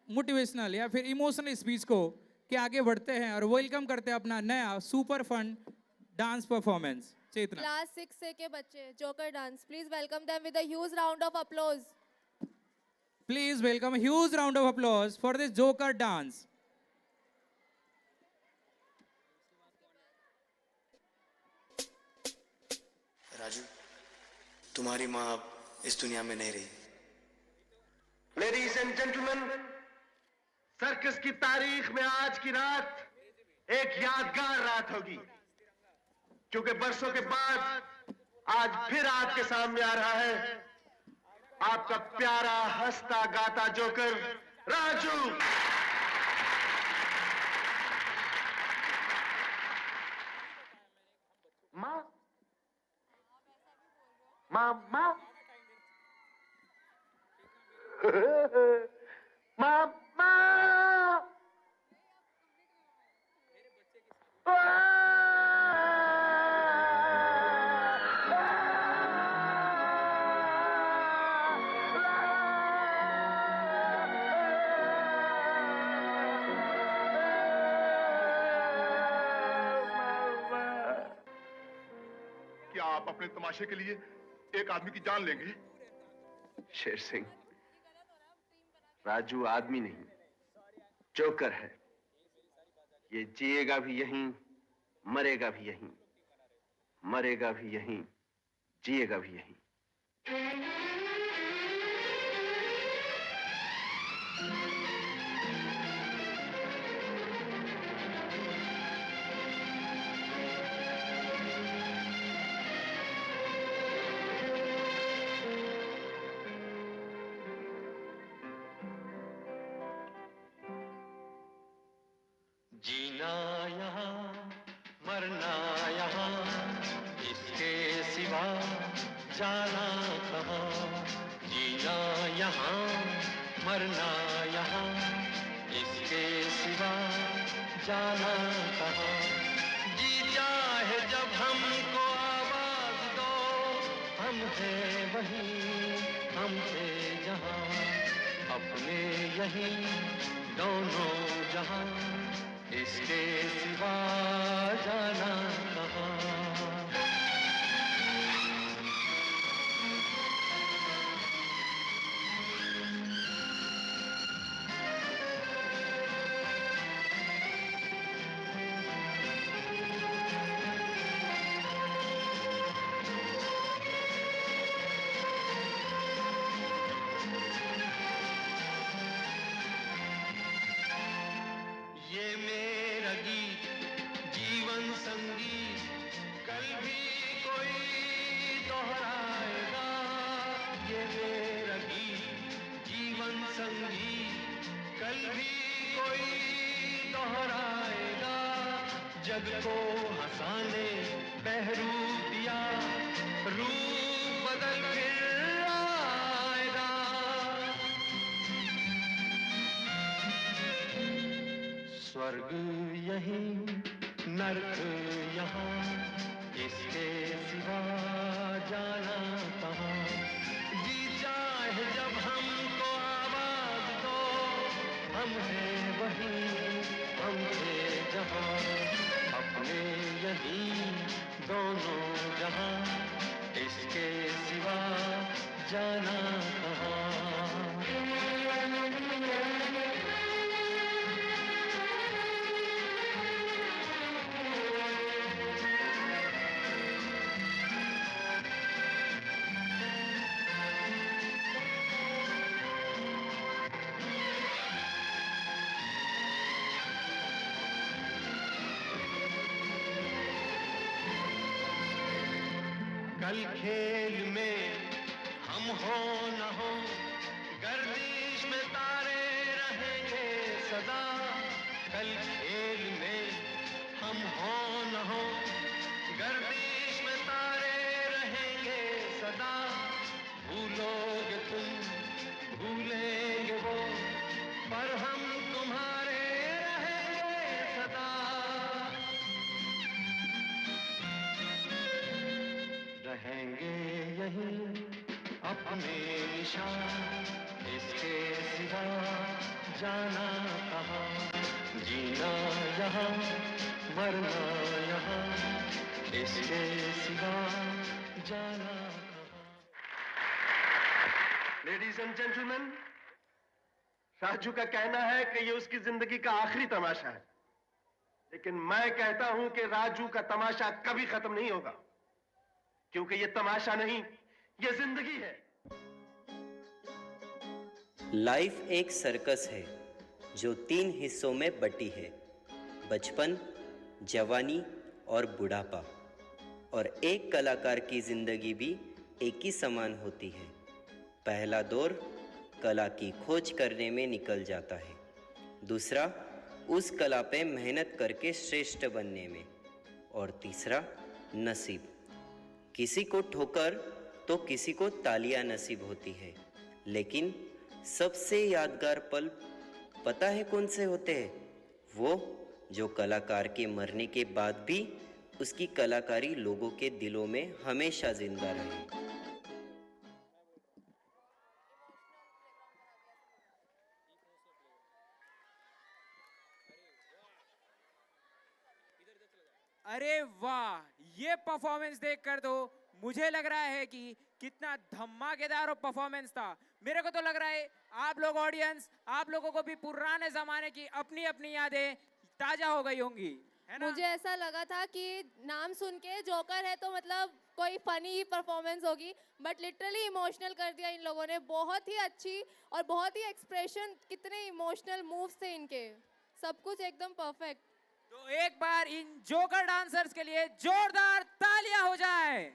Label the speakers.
Speaker 1: Motivational या फिर emotional speech को कि आगे बढ़ते हैं और वेलकम करते हैं अपना नया सुपर फन डांस परफॉर्मेंस। चेतना,
Speaker 2: क्लास 6 से के बच्चे joker dance, please welcome them with a huge round of applause.
Speaker 1: Please welcome huge round of applause for this joker dance.
Speaker 3: Raju, तुम्हारी माँ अब इस दुनिया में नहीं रही।
Speaker 4: लेडीज एंड जेंटलमैन, सर्कस की तारीख में आज की रात एक यादगार रात होगी, क्योंकि बरसों के बाद आज फिर आपके सामने आ रहा है आपका प्यारा हंसता गाता जोकर राजू। माँ माँ माँ माँ
Speaker 5: क्या आप अपने तमाशे के लिए एक आदमी की जान लेंगे?
Speaker 4: शेर सिंह, राजू आदमी नहीं, जोकर है। ये जिएगा भी यहीं, मरेगा भी यहीं, मरेगा भी यहीं, जिएगा भी यहीं।
Speaker 6: जीना यहाँ मरना यहाँ, इसके सिवा जाना कहाँ। जीना यहाँ मरना यहाँ, इसके सिवा जाना कहाँ। जी चाहे जब हमको आवाज दो, हम हैं वहीं, हम थे जहाँ, अपने यहीं दोनों जहाँ, इसके सिवा जाना कहाँ। ये मेरा गीत जीवन संगीत, कल भी कोई दोहराएगा। ये मेरा गीत जीवन संगीत, कल भी कोई दोहराएगा। जग को हंसाने बहरूप दिया, रूप बदल फिर आएगा। स्वर्ग यहीं नर्क यहाँ, इसके सिवा जाना कहाँ। जी चाहे जब हमको आवाज दो, हम हैं वहीं, हम थे जहाँ, अपने यहीं दोनों जहाँ, इसके सिवा जाना कहाँ। कल खेल में हम हो न हो, गर्दिश में तारे रहेंगे सदा। कल खेल में हम हो न हो, गर्दिश में तारे रहेंगे सदा। भूलोगे तुम, भूलेंगे वो, पर हम तुम्हारे रहेंगे सदा। रहेंगे यहीं अपने निशान, इसके सिवा जाना कहाँ, जीना यहाँ मरना यहाँ, इसके सिवा जाना कहाँ।
Speaker 4: लेडीज एंड जेंटलमैन, राजू का कहना है कि ये उसकी जिंदगी का आखिरी तमाशा है, लेकिन मैं कहता हूं कि राजू का तमाशा कभी खत्म नहीं होगा, क्योंकि ये तमाशा नहीं, ये जिंदगी है।
Speaker 7: लाइफ एक सर्कस है जो 3 हिस्सों में बटी है, बचपन, जवानी और बुढ़ापा। और एक कलाकार की जिंदगी भी एक ही समान होती है। पहला दौर कला की खोज करने में निकल जाता है, दूसरा उस कला पे मेहनत करके श्रेष्ठ बनने में, और तीसरा नसीब। किसी को ठोकर तो किसी को तालियां नसीब होती है, लेकिन सबसे यादगार पल पता है कौन से होते हैं? वो जो कलाकार के मरने के बाद भी उसकी कलाकारी लोगों के दिलों में हमेशा जिंदा रहे।
Speaker 1: अरे वाह, ये परफॉर्मेंस देखकर तो मुझे लग रहा है कि कितना धमाकेदार परफॉर्मेंस था। मेरे को तो लग रहा है आप लोग ऑडियंस, आप लोगों को भी पुराने जमाने की अपनी अपनी यादें ताजा हो गई होंगी, है ना?
Speaker 2: मुझे ऐसा लगा था कि नाम सुन के जोकर है तो मतलब कोई फनी परफॉर्मेंस होगी, बट लिटरली इमोशनल कर दिया इन लोगों ने। बहुत ही अच्छी और बहुत ही एक्सप्रेशन, कितने इमोशनल मूव्स थे इनके, सब कुछ एकदम परफेक्ट।
Speaker 1: तो एक बार इन जोकर डांसर्स के लिए जोरदार तालियां हो जाए।